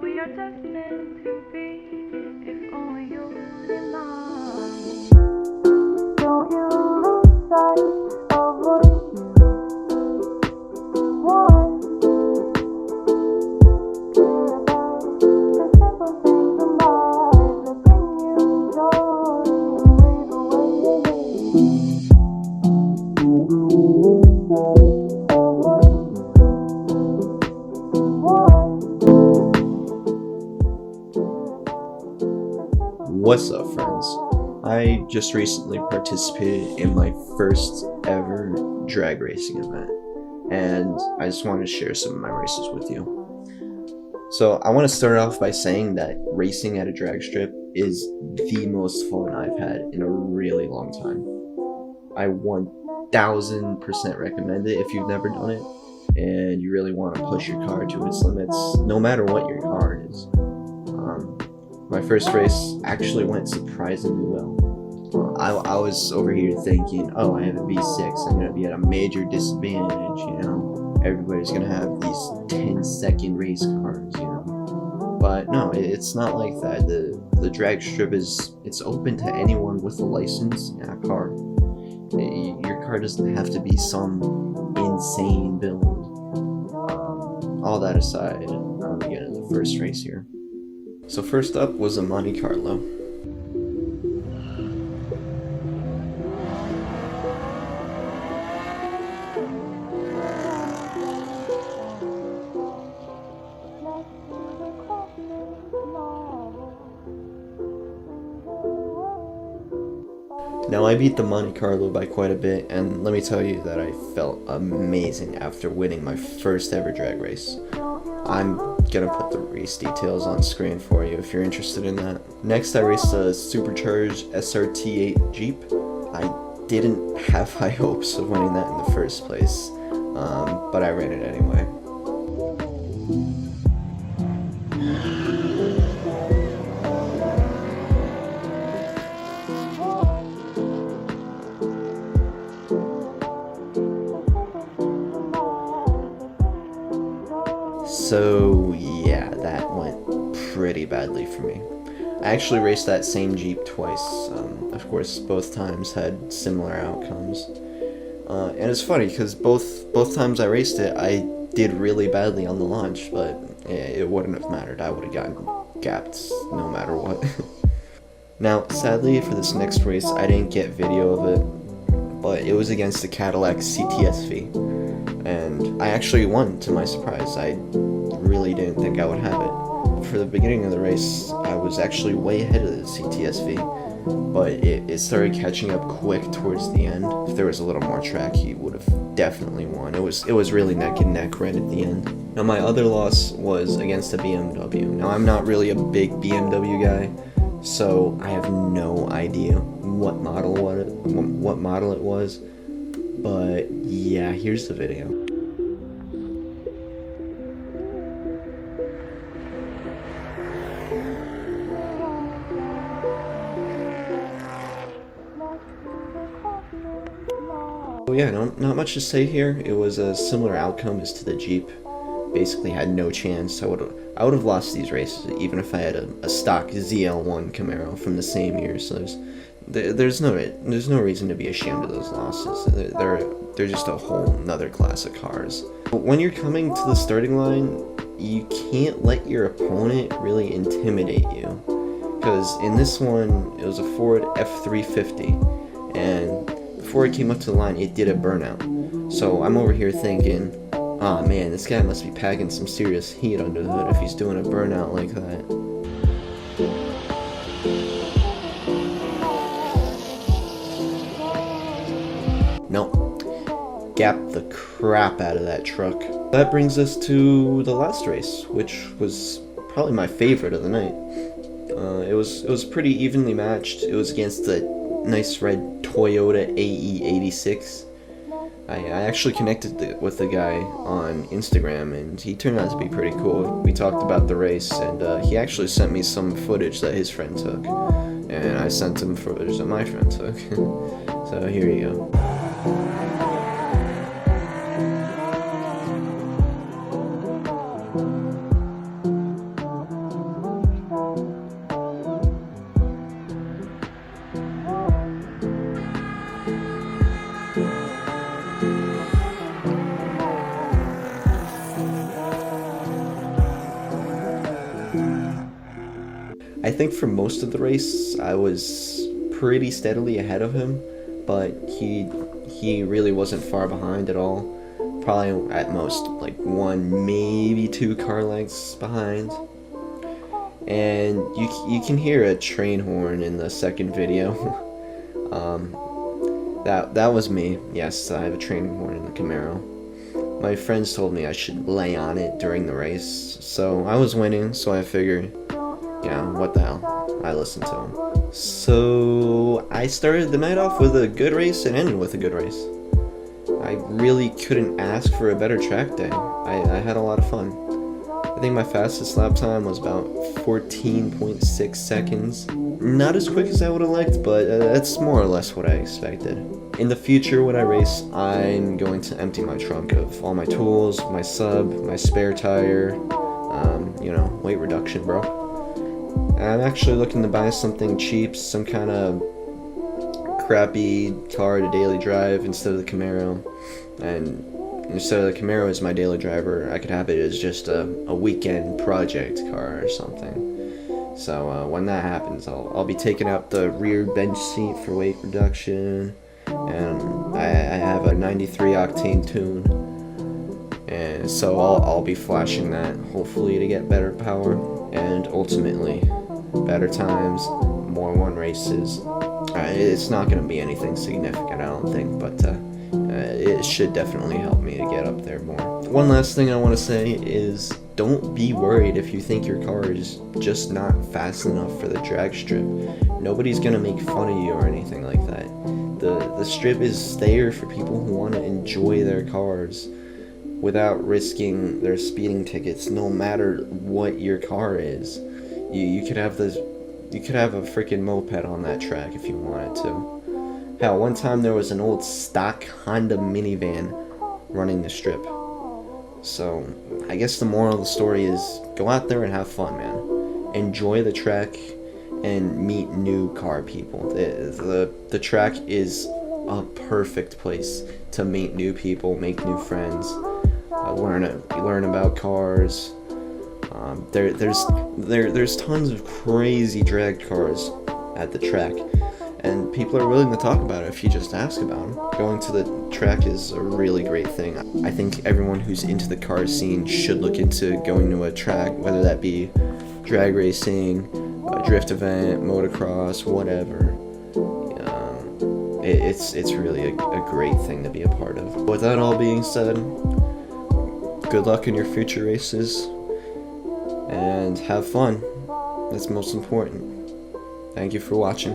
we are destined to be, if only you didn't mind. Don't you lose sight of what you want. Care about the simple things in life that bring you joy and wave away of what you want. What's up, friends? I just recently participated in my first ever drag racing event, and I just wanted to share some of my races with you. So I want to start off by saying that racing at a drag strip is the most fun I've had in a really long time. I 1000% recommend it if you've never done it and you really want to push your car to its limits, no matter what your car is. My first race actually went surprisingly well. I was over here thinking, oh, I have a V6, I'm going to be at a major disadvantage, you know. Everybody's going to have these 10-second race cars, you know. But no, it's not like that. The drag strip it's open to anyone with a license and a car. Your car doesn't have to be some insane build. All that aside, I'm going to get into the first race here. So first up was a Monte Carlo. Now I beat the Monte Carlo by quite a bit, and let me tell you that I felt amazing after winning my first ever drag race. I'm gonna put the race details on screen for you if you're interested in that. Next, I raced a supercharged SRT8 Jeep. I didn't have high hopes of winning that in the first place, but I ran it anyway. So yeah, that went pretty badly for me. I actually raced that same Jeep twice. Of course, both times had similar outcomes. And it's funny because both times I raced it, I did really badly on the launch, but it wouldn't have mattered. I would have gotten gapped no matter what. Now, sadly for this next race, I didn't get video of it, but it was against the Cadillac CTS-V. And I actually won, to my surprise. I really didn't think I would have it. For the beginning of the race, I was actually way ahead of the CTS-V, but it started catching up quick towards the end. If there was a little more track, he would have definitely won. It was really neck and neck right at the end. Now my other loss was against a BMW. Now I'm not really a big BMW guy, so I have no idea what model it was. But yeah, here's the video. So yeah, not much to say here. It was a similar outcome as to the Jeep. Basically had no chance. I would have lost these races even if I had a stock ZL1 Camaro from the same year. So there's no reason to be ashamed of those losses. They're just a whole nother class of cars. When you're coming to the starting line, you can't let your opponent really intimidate you, because in this one it was a Ford F350, and before it came up to the line it did a burnout. So I'm over here thinking, oh man, this guy must be packing some serious heat under the hood if he's doing a burnout like that. Nope. Gapped the crap out of that truck. That brings us to the last race, which was probably my favorite of the night. It was pretty evenly matched. It was against the nice red Toyota AE86. I actually connected with the guy on Instagram, and he turned out to be pretty cool. We talked about the race, and he actually sent me some footage that his friend took, and I sent him footage that my friend took. So here you go. I think for most of the race, I was pretty steadily ahead of him, but he really wasn't far behind at all. Probably at most like one, maybe two car lengths behind. And you can hear a train horn in the second video. That was me. Yes, I have a train horn in the Camaro. My friends told me I should lay on it during the race, so I was winning, so I figured, yeah, what the hell, I listened to him. So I started the night off with a good race and ended with a good race. I really couldn't ask for a better track day. I had a lot of fun. I think my fastest lap time was about 14.6 seconds. Not as quick as I would have liked, but that's more or less what I expected. In the future, when I race, I'm going to empty my trunk of all my tools, my sub, my spare tire, weight reduction, bro. I'm actually looking to buy something cheap, some kind of crappy car to daily drive instead of the Camaro. And instead of the Camaro as my daily driver, I could have it as just a weekend project car or something. So when that happens, I'll be taking out the rear bench seat for weight reduction, and I have a 93 octane tune, and so I'll be flashing that, hopefully to get better power and ultimately better times, more won races. It's not going to be anything significant, I don't think, but it should definitely help me to get up there more. One last thing I want to say is don't be worried if you think your car is just not fast enough for the drag strip. Nobody's going to make fun of you or anything like that. The strip is there for people who want to enjoy their cars without risking their speeding tickets, no matter what your car is. You could have a freaking moped on that track if you wanted to. Hell, one time there was an old stock Honda minivan running the strip. So, I guess the moral of the story is go out there and have fun, man. Enjoy the track and meet new car people. The track is a perfect place to meet new people, make new friends, learn about cars. There's tons of crazy drag cars at the track, and people are willing to talk about it if you just ask about them. Going to the track is a really great thing. I think everyone who's into the car scene should look into going to a track, whether that be drag racing, a drift event, motocross, whatever. It's really a great thing to be a part of. With that all being said, good luck in your future races, and have fun. That's most important. Thank you for watching.